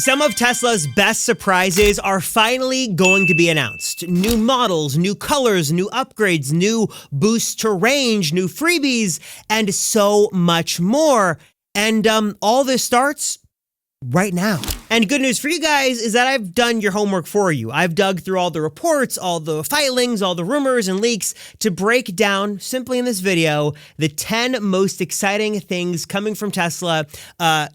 Some of Tesla's best surprises are finally going to be announced. New models, new colors, new upgrades, new boosts to range, new freebies, and so much more. And all this starts right now. And good news for you guys is that I've done your homework for you. I've dug through all the reports, all the filings, all the rumors and leaks to break down, simply in this video, the 10 most exciting things coming from Tesla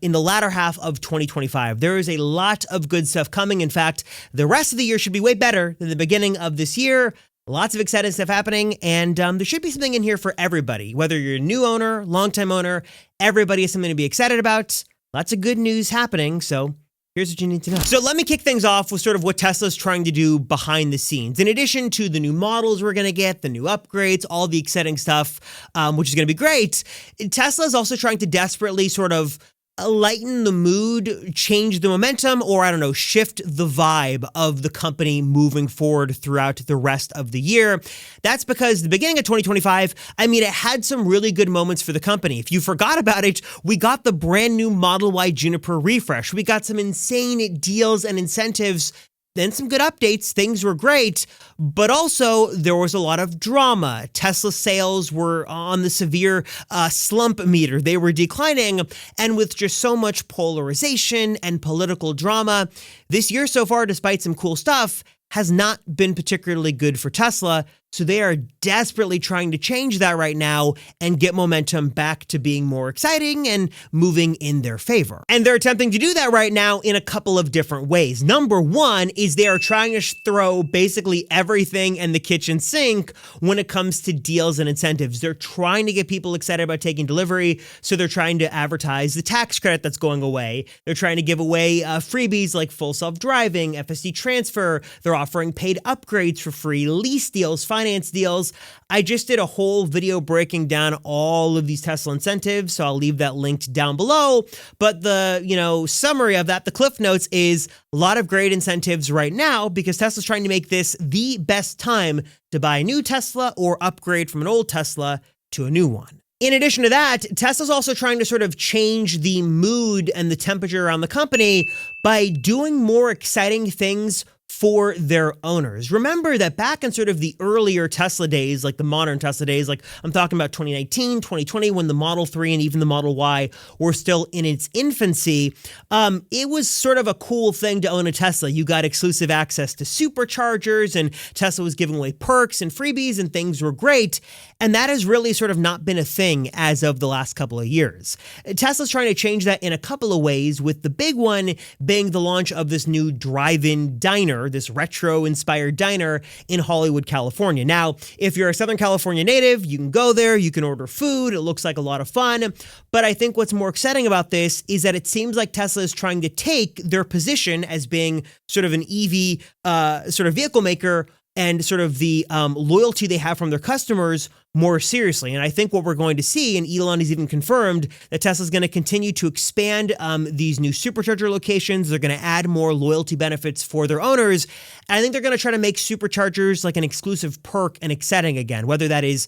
in the latter half of 2025. There is a lot of good stuff coming. In fact, the rest of the year should be way better than the beginning of this year. Lots of exciting stuff happening, and there should be something in here for everybody. Whether you're a new owner, longtime owner, everybody has something to be excited about. Lots of good news happening, so here's what you need to know. So let me kick things off with sort of what Tesla's trying to do behind the scenes. In addition to the new models we're going to get, the new upgrades, all the exciting stuff, which is going to be great, Tesla's also trying to desperately sort of lighten the mood, change the momentum, or I don't know, shift the vibe of the company moving forward throughout the rest of the year. That's because the beginning of 2025, I mean, it had some really good moments for the company. If you forgot about it, we got the brand new Model Y Juniper refresh. We got some insane deals and incentives, then some good updates. Things were great, but also there was a lot of drama. Tesla sales were on the severe slump meter. They were declining, and with just so much polarization and political drama, this year so far, despite some cool stuff, has not been particularly good for Tesla. So they are desperately trying to change that right now and get momentum back to being more exciting and moving in their favor. And they're attempting to do that right now in a couple of different ways. Number one is they are trying to throw basically everything in the kitchen sink when it comes to deals and incentives. They're trying to get people excited about taking delivery, so they're trying to advertise the tax credit that's going away. They're trying to give away freebies like full self-driving, FSD transfer. They're offering paid upgrades for free, lease deals, finance deals. I just did a whole video breaking down all of these Tesla incentives, so I'll leave that linked down below. But the, summary of that, the cliff notes, is a lot of great incentives right now because Tesla's trying to make this the best time to buy a new Tesla or upgrade from an old Tesla to a new one. In addition to that, Tesla's also trying to sort of change the mood and the temperature around the company by doing more exciting things for their owners. Remember that back in sort of the earlier Tesla days, like the modern Tesla days, like I'm talking about 2019, 2020, when the Model 3 and even the Model Y were still in its infancy, it was sort of a cool thing to own a Tesla. You got exclusive access to superchargers, and Tesla was giving away perks and freebies, and things were great. And that has really sort of not been a thing as of the last couple of years. Tesla's trying to change that in a couple of ways, with the big one being the launch of this new drive-in diner, this retro-inspired diner in Hollywood, California. Now, if you're a Southern California native, you can go there, you can order food, it looks like a lot of fun. But I think what's more exciting about this is that it seems like Tesla is trying to take their position as being sort of an EV sort of vehicle maker and sort of the loyalty they have from their customers more seriously. And I think what we're going to see, and Elon has even confirmed, that Tesla's going to continue to expand these new supercharger locations. They're going to add more loyalty benefits for their owners. And I think they're going to try to make superchargers like an exclusive perk and exciting again, whether that is,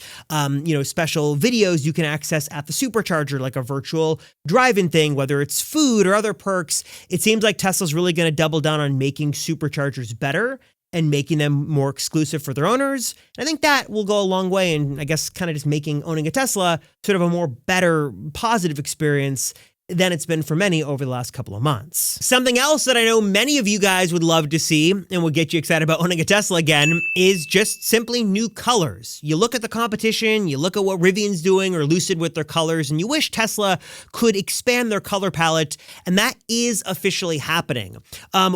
special videos you can access at the supercharger, like a virtual drive-in thing, whether it's food or other perks. It seems like Tesla's really going to double down on making superchargers better and making them more exclusive for their owners. And I think that will go a long way in, I guess, kind of just making owning a Tesla sort of a more better, positive experience than it's been for many over the last couple of months. Something else that I know many of you guys would love to see and will get you excited about owning a Tesla again is just simply new colors. You look at the competition, you look at what Rivian's doing or Lucid with their colors, and you wish Tesla could expand their color palette, and that is officially happening.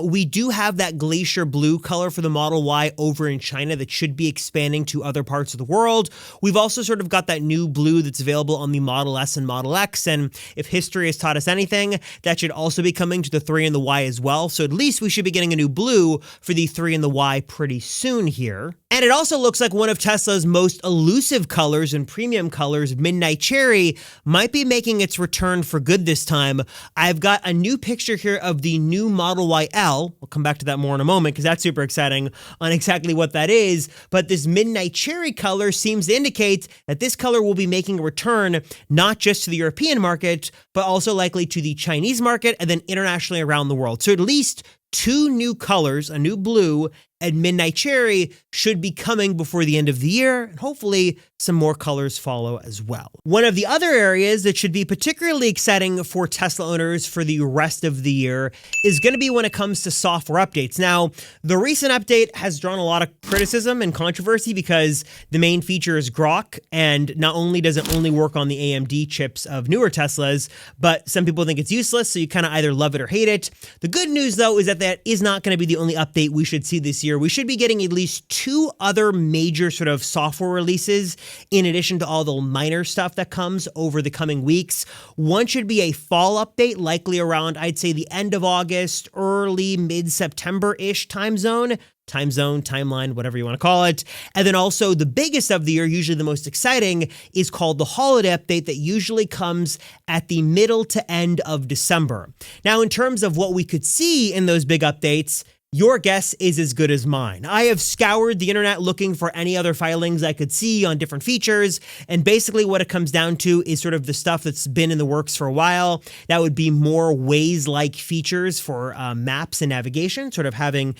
We do have that glacier blue color for the Model Y over in China that should be expanding to other parts of the world. We've also sort of got that new blue that's available on the Model S and Model X, and if history is taught us anything, that should also be coming to the 3 and the Y as well. So at least we should be getting a new blue for the 3 and the Y pretty soon here. And And it also looks like one of Tesla's most elusive colors and premium colors, Midnight Cherry, might be making its return for good this time. I've got a new picture here of the new Model Y L. We'll come back to that more in a moment because that's super exciting on exactly what that is. But this Midnight Cherry color seems to indicate that this color will be making a return not just to the European market, but also likely to the Chinese market and then internationally around the world. So at least two new colors, a new blue and Midnight Cherry, should be coming before the end of the year, and hopefully some more colors follow as well. One of the other areas that should be particularly exciting for Tesla owners for the rest of the year is going to be when it comes to software updates. Now, the recent update has drawn a lot of criticism and controversy because the main feature is Grok, and not only does it only work on the AMD chips of newer Teslas, but some people think it's useless, so you kind of either love it or hate it. The good news, though, is that that is not going to be the only update we should see this year. We should be getting at least two other major sort of software releases in addition to all the minor stuff that comes over the coming weeks. One should be a fall update, likely around, I'd say, the end of August, early mid-September-ish timeline, whatever you want to call it. And then also the biggest of the year, usually the most exciting, is called the holiday update that usually comes at the middle to end of December. Now, in terms of what we could see in those big updates, your guess is as good as mine. I have scoured the internet looking for any other filings I could see on different features, and basically what it comes down to is sort of the stuff that's been in the works for a while. That would be more Waze-like features for maps and navigation, sort of having,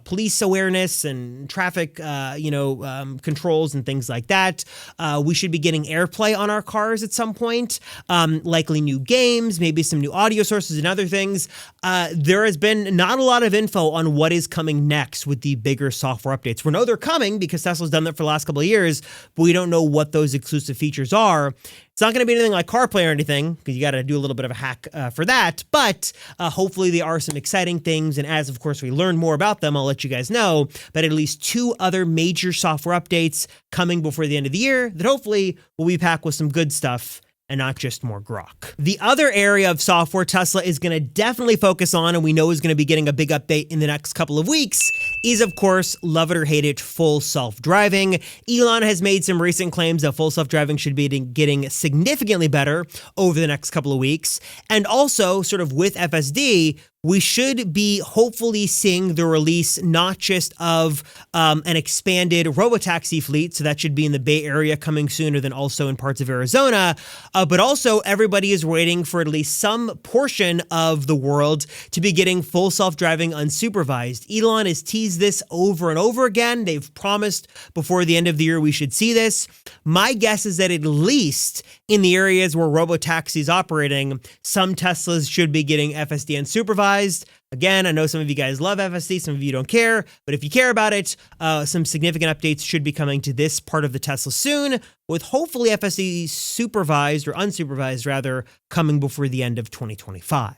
police awareness and traffic, controls and things like that. We should be getting AirPlay on our cars at some point, likely new games, maybe some new audio sources and other things. There has been not a lot of info on what is coming next with the bigger software updates. We know they're coming because Tesla's done that for the last couple of years, but we don't know what those exclusive features are. It's not going to be anything like CarPlay or anything, because you got to do a little bit of a hack for that, but hopefully there are some exciting things, and as, of course, we learn more about them, I'll let you guys know, but at least two other major software updates coming before the end of the year that hopefully will be packed with some good stuff and not just more Grok. The other area of software Tesla is going to definitely focus on, and we know is going to be getting a big update in the next couple of weeks, is, of course, love it or hate it, full self-driving. Elon has made some recent claims that full self-driving should be getting significantly better over the next couple of weeks. And also, sort of with FSD, we should be hopefully seeing the release not just of an expanded robotaxi fleet, so that should be in the Bay Area coming sooner than also in parts of Arizona, but also everybody is waiting for at least some portion of the world to be getting full self-driving unsupervised. Elon has teased this over and over again. They've promised before the end of the year we should see this. My guess is that at least in the areas where robotaxi is operating, some Teslas should be getting FSD unsupervised. Again, I know some of you guys love FSD, some of you don't care, but if you care about it, some significant updates should be coming to this part of the Tesla soon, with hopefully FSD supervised, or unsupervised rather, coming before the end of 2025.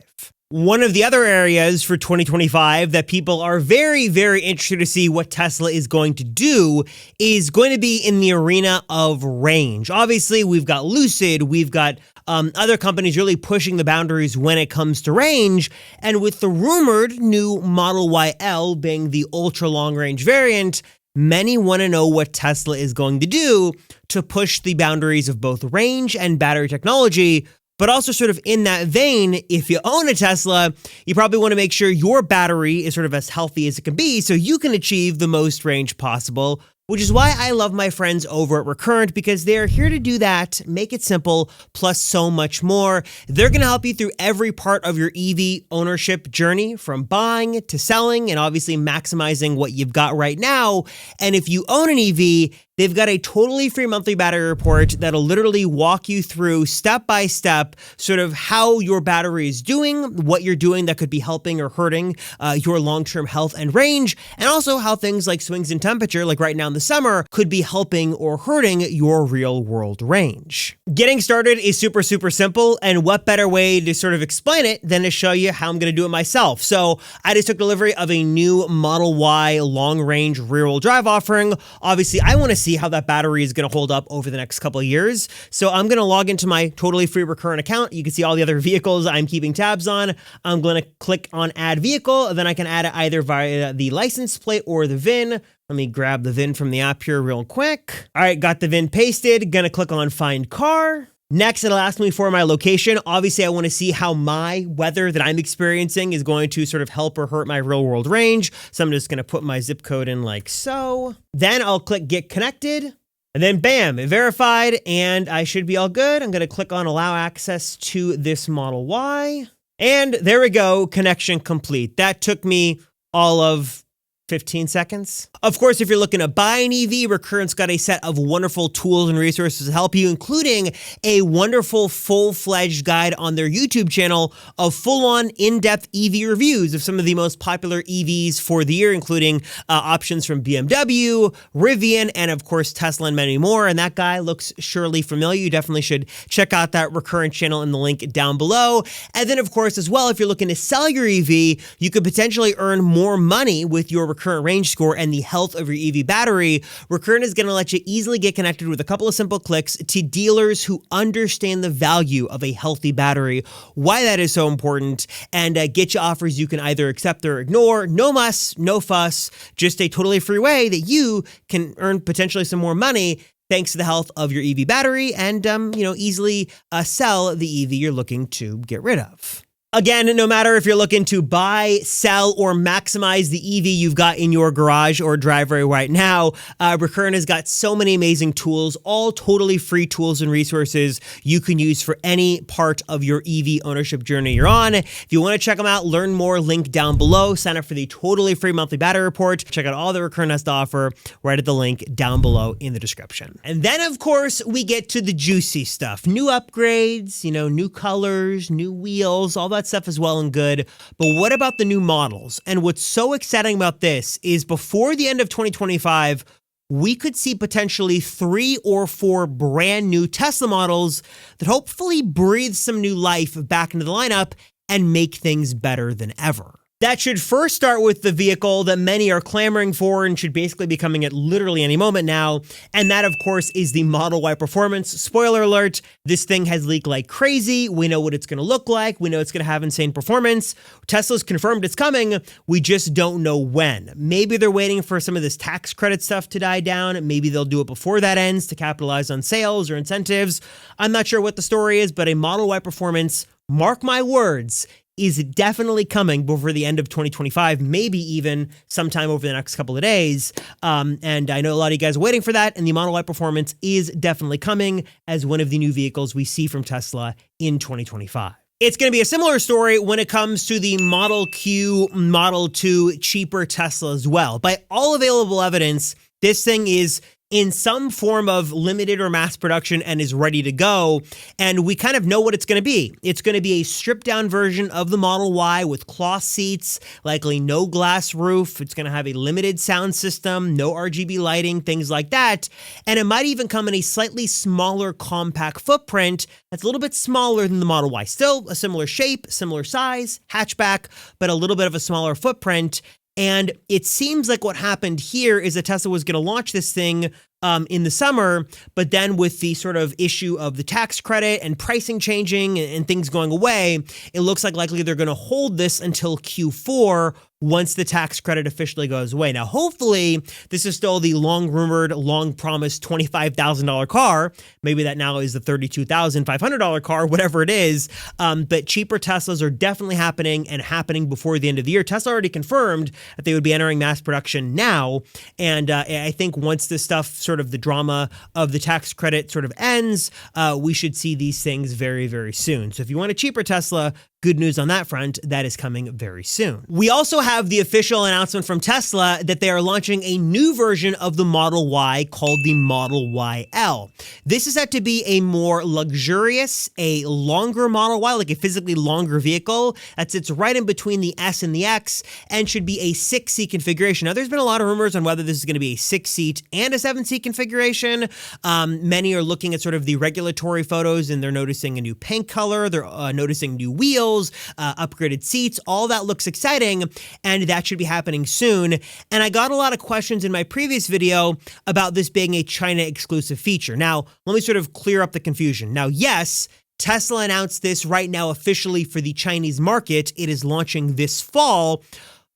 One of the other areas for 2025 that people are very, very interested to see what Tesla is going to do is going to be in the arena of range. Obviously, we've got Lucid, we've got other companies really pushing the boundaries when it comes to range, and with the rumored new Model Y L being the ultra long range variant, many want to know what Tesla is going to do to push the boundaries of both range and battery technology. But also sort of in that vein, if you own a Tesla, you probably want to make sure your battery is sort of as healthy as it can be so you can achieve the most range possible, which is why I love my friends over at Recurrent, because they're here to do that, make it simple, plus so much more. They're going to help you through every part of your EV ownership journey, from buying to selling and obviously maximizing what you've got right now. And if you own an EV, they've got a totally free monthly battery report that'll literally walk you through step by step sort of how your battery is doing, what you're doing that could be helping or hurting your long-term health and range, and also how things like swings in temperature, like right now in the summer, could be helping or hurting your real-world range. Getting started is super, super simple, and what better way to sort of explain it than to show you how I'm going to do it myself. So I just took delivery of a new Model Y long-range rear-wheel drive offering. Obviously, I want to see how that battery is going to hold up over the next couple of years. So I'm going to log into my totally free Recurrent account. You can see all the other vehicles I'm keeping tabs on. I'm going to click on add vehicle, and then I can add it either via the license plate or the VIN. Let me grab the VIN from the app here real quick. All right, got the VIN pasted. Gonna click on find car. Next, it'll ask me for my location. Obviously, I want to see how my weather that I'm experiencing is going to sort of help or hurt my real world range. So I'm just going to put my zip code in like so. Then I'll click get connected. And then bam, verified, and I should be all good. I'm going to click on allow access to this Model Y. And there we go, connection complete. That took me all of 15 seconds. Of course, if you're looking to buy an EV, Recurrent's got a set of wonderful tools and resources to help you, including a wonderful full-fledged guide on their YouTube channel of full-on in-depth EV reviews of some of the most popular EVs for the year, including options from BMW, Rivian, and of course, Tesla and many more. And that guy looks surely familiar. You definitely should check out that Recurrent channel in the link down below. And then, of course, as well, if you're looking to sell your EV, you could potentially earn more money with your Recurrent range score and the health of your EV battery. Recurrent is going to let you easily get connected with a couple of simple clicks to dealers who understand the value of a healthy battery, why that is so important, and get you offers you can either accept or ignore. No muss, no fuss, just a totally free way that you can earn potentially some more money thanks to the health of your EV battery and, easily sell the EV you're looking to get rid of. Again, no matter if you're looking to buy, sell, or maximize the EV you've got in your garage or driveway right now, Recurrent has got so many amazing tools, all totally free tools and resources you can use for any part of your EV ownership journey you're on. If you want to check them out, learn more, link down below. Sign up for the totally free monthly battery report. Check out all that Recurrent has to offer right at the link down below in the description. And then, of course, we get to the juicy stuff. New upgrades, new colors, new wheels, all that stuff is well and good, but what about the new models? And what's so exciting about this is before the end of 2025, we could see potentially 3 or 4 brand new Tesla models that hopefully breathe some new life back into the lineup and make things better than ever. That should first start with the vehicle that many are clamoring for and should basically be coming at literally any moment now. And that, of course, is the Model Y Performance. Spoiler alert, this thing has leaked like crazy. We know what it's going to look like. We know it's going to have insane performance. Tesla's confirmed it's coming. We just don't know when. Maybe they're waiting for some of this tax credit stuff to die down. Maybe they'll do it before that ends to capitalize on sales or incentives. I'm not sure what the story is, but a Model Y Performance, mark my words, is definitely coming before the end of 2025, maybe even sometime over the next couple of days. And I know a lot of you guys are waiting for that, and the Model Y Performance is definitely coming as one of the new vehicles we see from Tesla in 2025. It's going to be a similar story when it comes to the Model Q, Model 2 cheaper Tesla as well. By all available evidence, this thing is in some form of limited or mass production and is ready to go. And we kind of know what it's going to be. It's going to be a stripped down version of the Model Y with cloth seats, likely no glass roof. It's going to have a limited sound system, no RGB lighting, things like that. And it might even come in a slightly smaller compact footprint that's a little bit smaller than the Model Y. Still a similar shape, similar size, hatchback, but a little bit of a smaller footprint. And it seems like what happened here is that Tesla was going to launch this thing in the summer, but then with the sort of issue of the tax credit and pricing changing and things going away, it looks like likely they're going to hold this until Q4 once the tax credit officially goes away. Now, hopefully, this is still the long-rumored, long-promised $25,000 car. Maybe that now is the $32,500 car, whatever it is. But cheaper Teslas are definitely happening and happening before the end of the year. Tesla already confirmed that they would be entering mass production now. And I think once this stuff, sort of the drama of the tax credit sort of ends, we should see these things very, very soon. So if you want a cheaper Tesla, good news on that front, that is coming very soon. We also have the official announcement from Tesla that they are launching a new version of the Model Y called the Model YL. This is set to be a more luxurious, a longer Model Y, like a physically longer vehicle that sits right in between the S and the X and should be a 6-seat configuration. Now, there's been a lot of rumors on whether this is going to be a 6-seat and a 7-seat configuration. Many are looking at sort of the regulatory photos and they're noticing a new paint color. They're noticing new wheels. vehicles, upgraded seats, all that looks exciting, and that should be happening soon. And I got a lot of questions in my previous video about this being a China exclusive feature. Now, let me sort of clear up the confusion. Now, yes, Tesla announced this right now officially for the Chinese market. It is launching this fall.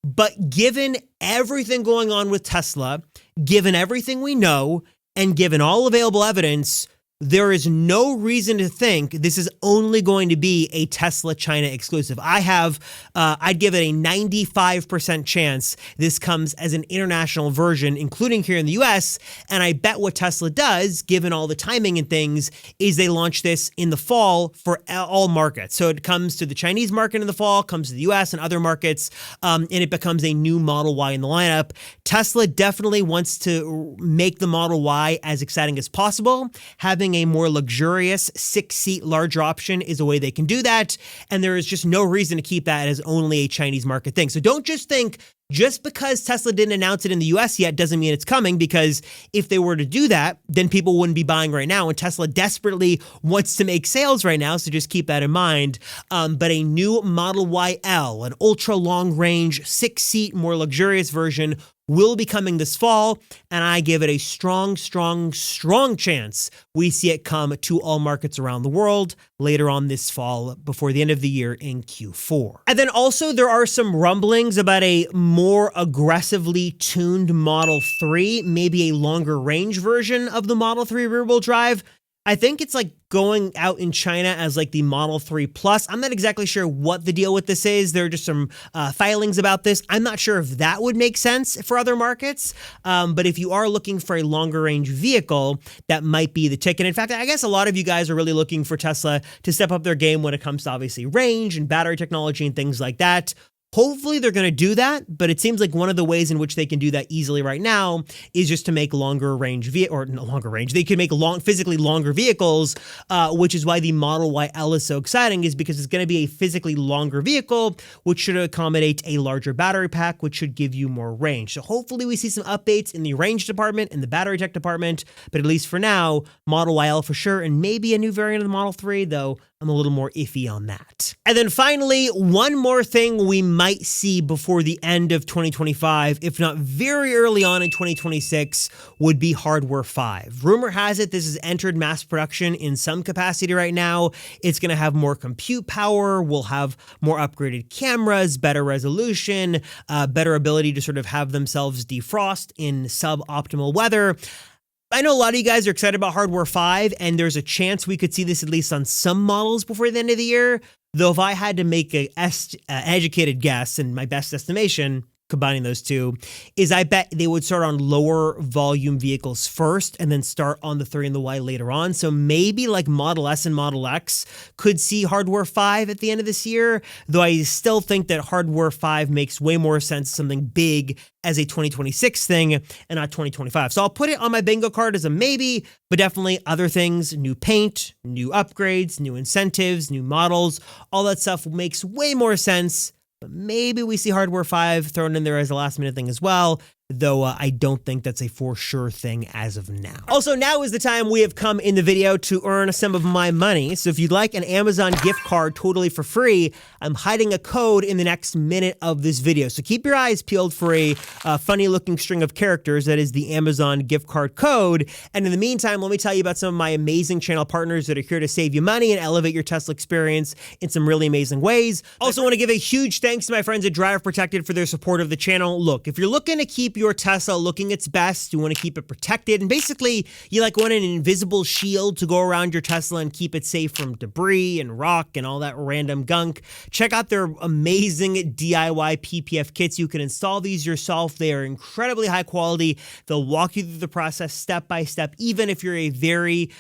But given everything going on with Tesla, given everything we know, and given all available evidence, there is no reason to think this is only going to be a Tesla China exclusive. I'd give it a 95% chance this comes as an international version, including here in the US. And I bet what Tesla does, given all the timing and things, is they launch this in the fall for all markets. So it comes to the Chinese market in the fall, comes to the US and other markets, and it becomes a new Model Y in the lineup. Tesla definitely wants to make the Model Y as exciting as possible. Having a more luxurious 6-seat larger option is a way they can do that, and there is just no reason to keep that as only a Chinese market thing. So don't just think just because Tesla didn't announce it in the US yet doesn't mean it's coming, because if they were to do that, then people wouldn't be buying right now, and Tesla desperately wants to make sales right now, so just keep that in mind. But a new Model Y L, an ultra long range 6-seat more luxurious version, will be coming this fall, and I give it a strong chance we see it come to all markets around the world later on this fall before the end of the year in Q4. And then also there are some rumblings about a more aggressively tuned Model 3, maybe a longer range version of the Model 3 rear-wheel drive. I think it's like going out in China as like the Model 3 Plus. I'm not exactly sure what the deal with this is. There are just some filings about this. I'm not sure if that would make sense for other markets. But if you are looking for a longer range vehicle, that might be the ticket. In fact, I guess a lot of you guys are really looking for Tesla to step up their game when it comes to obviously range and battery technology and things like that. Hopefully they're going to do that, but it seems like one of the ways in which they can do that easily right now is just to make longer range They could make physically longer vehicles, which is why the Model Y L is so exciting, is because it's going to be a physically longer vehicle, which should accommodate a larger battery pack, which should give you more range. So hopefully we see some updates in the range department and the battery tech department, but at least for now, Model Y L for sure, and maybe a new variant of the Model 3, though I'm a little more iffy on that. And then finally, one more thing we might see before the end of 2025, if not very early on in 2026, would be Hardware 5. Rumor has it this has entered mass production in some capacity right now. It's going to have more compute power, will have more upgraded cameras, better resolution, better ability to sort of have themselves defrost in suboptimal weather. I know a lot of you guys are excited about Hardware 5, and there's a chance we could see this at least on some models before the end of the year. Though if I had to make an educated guess, and my best estimation, combining those two, is I bet they would start on lower volume vehicles first and then start on the 3 and the Y later on. So maybe like Model S and Model X could see Hardware 5 at the end of this year, though I still think that Hardware 5 makes way more sense, something big as a 2026 thing and not 2025. So I'll put it on my bingo card as a maybe, but definitely other things, new paint, new upgrades, new incentives, new models, all that stuff makes way more sense. But maybe we see Hardware 5 thrown in there as a last minute thing as well, though I don't think that's a for sure thing as of now. Also, now is the time we have come in the video to earn some of my money. So if you'd like an Amazon gift card totally for free, I'm hiding a code in the next minute of this video. So keep your eyes peeled for a funny looking string of characters that is the Amazon gift card code. And in the meantime, let me tell you about some of my amazing channel partners that are here to save you money and elevate your Tesla experience in some really amazing ways. Also want to give a huge thanks to my friends at Drive Protected for their support of the channel. Look, if you're looking to keep your Tesla looking its best, you want to keep it protected, and basically you want an invisible shield to go around your Tesla and keep it safe from debris and rock and all that random gunk, check out their amazing DIY PPF kits. You can install these yourself. They are incredibly high quality. They'll walk you through the process step by step, even if you're a very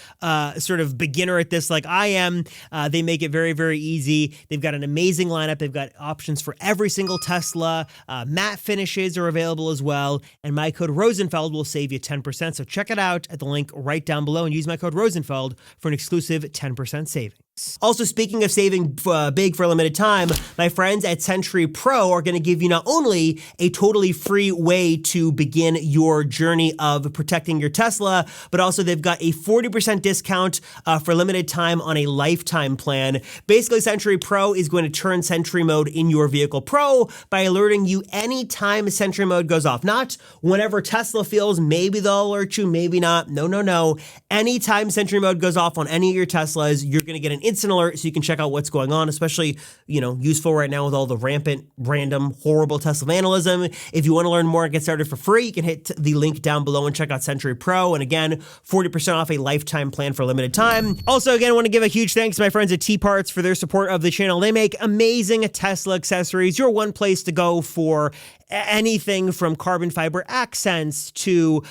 sort of beginner at this like I am. They make it very, very easy. They've got an amazing lineup. They've got options for every single Tesla. Matte finishes are available as well. And my code Rosenfeld will save you 10%. So check it out at the link right down below and use my code Rosenfeld for an exclusive 10% savings. Also, speaking of saving big for a limited time, my friends at Century Pro are going to give you not only a totally free way to begin your journey of protecting your Tesla, but also they've got a 40% discount for limited time on a lifetime plan. Basically, Century Pro is going to turn Sentry Mode in your vehicle pro by alerting you anytime Sentry Mode goes off. Not whenever Tesla feels maybe they'll alert you, maybe not. No. Anytime Sentry Mode goes off on any of your Teslas, you're going to get an instant alert so you can check out what's going on, especially, useful right now with all the rampant, random, horrible Tesla vandalism. If you want to learn more and get started for free, you can hit the link down below and check out Century Pro. And again, 40% off a lifetime plan for a limited time. Also, again, I want to give a huge thanks to my friends at TPARTS for their support of the channel. They make amazing Tesla accessories. You're one place to go for anything from carbon fiber accents to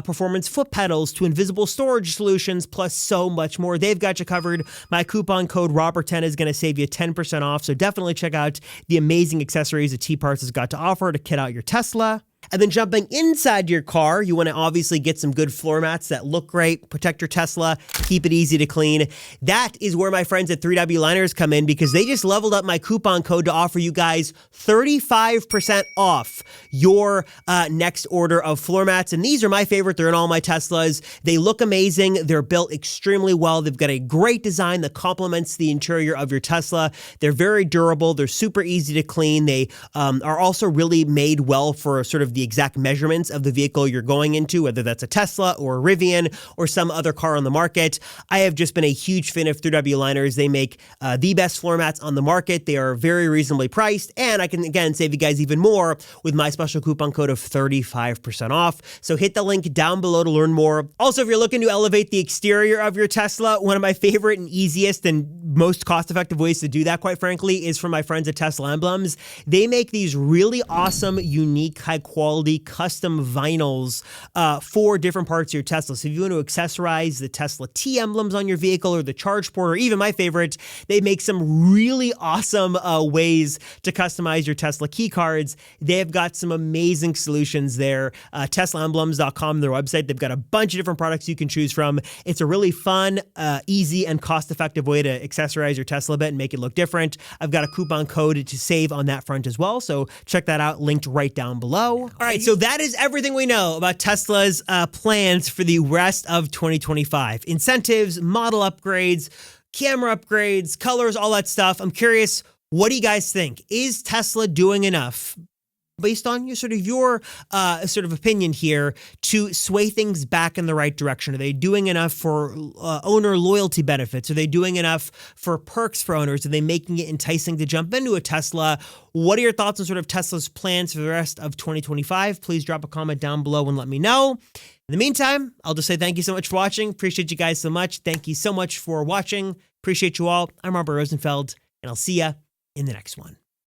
performance foot pedals to invisible storage solutions, plus so much more. They've got you covered. My coupon code Robert10 is going to save you 10% off. So definitely check out the amazing accessories that TPARTS has got to offer to kit out your Tesla. And then jumping inside your car, you want to obviously get some good floor mats that look great, protect your Tesla, keep it easy to clean. That is where my friends at 3W Liners come in, because they just leveled up my coupon code to offer you guys 35% off your next order of floor mats. And these are my favorite. They're in all my Teslas. They look amazing. They're built extremely well. They've got a great design that complements the interior of your Tesla. They're very durable. They're super easy to clean. They are also really made well for sort of the exact measurements of the vehicle you're going into, whether that's a Tesla or a Rivian or some other car on the market. I have just been a huge fan of 3W Liners. They make the best floor mats on the market. They are very reasonably priced, and I can, again, save you guys even more with my special coupon code of 35% off. So hit the link down below to learn more. Also, if you're looking to elevate the exterior of your Tesla, one of my favorite and easiest and most cost-effective ways to do that, quite frankly, is from my friends at Tesla Emblems. They make these really awesome, unique, high-quality custom vinyls for different parts of your Tesla. So if you want to accessorize the Tesla T emblems on your vehicle or the charge port, or even my favorite, they make some really awesome ways to customize your Tesla key cards. They've got some amazing solutions there. TeslaEmblems.com, their website. They've got a bunch of different products you can choose from. It's a really fun, easy, and cost-effective way to accessorize your Tesla a bit and make it look different. I've got a coupon code to save on that front as well, so check that out, linked right down below. All right, so that is everything we know about Tesla's plans for the rest of 2025. Incentives, model upgrades, camera upgrades, colors, all that stuff. I'm curious, what do you guys think? Is Tesla doing enough, based on your sort of opinion here, to sway things back in the right direction? Are they doing enough for owner loyalty benefits? Are they doing enough for perks for owners? Are they making it enticing to jump into a Tesla? What are your thoughts on sort of Tesla's plans for the rest of 2025? Please drop a comment down below and let me know. In the meantime, I'll just say thank you so much for watching. Appreciate you guys so much. Thank you so much for watching. Appreciate you all. I'm Robert Rosenfeld, and I'll see ya in the next one.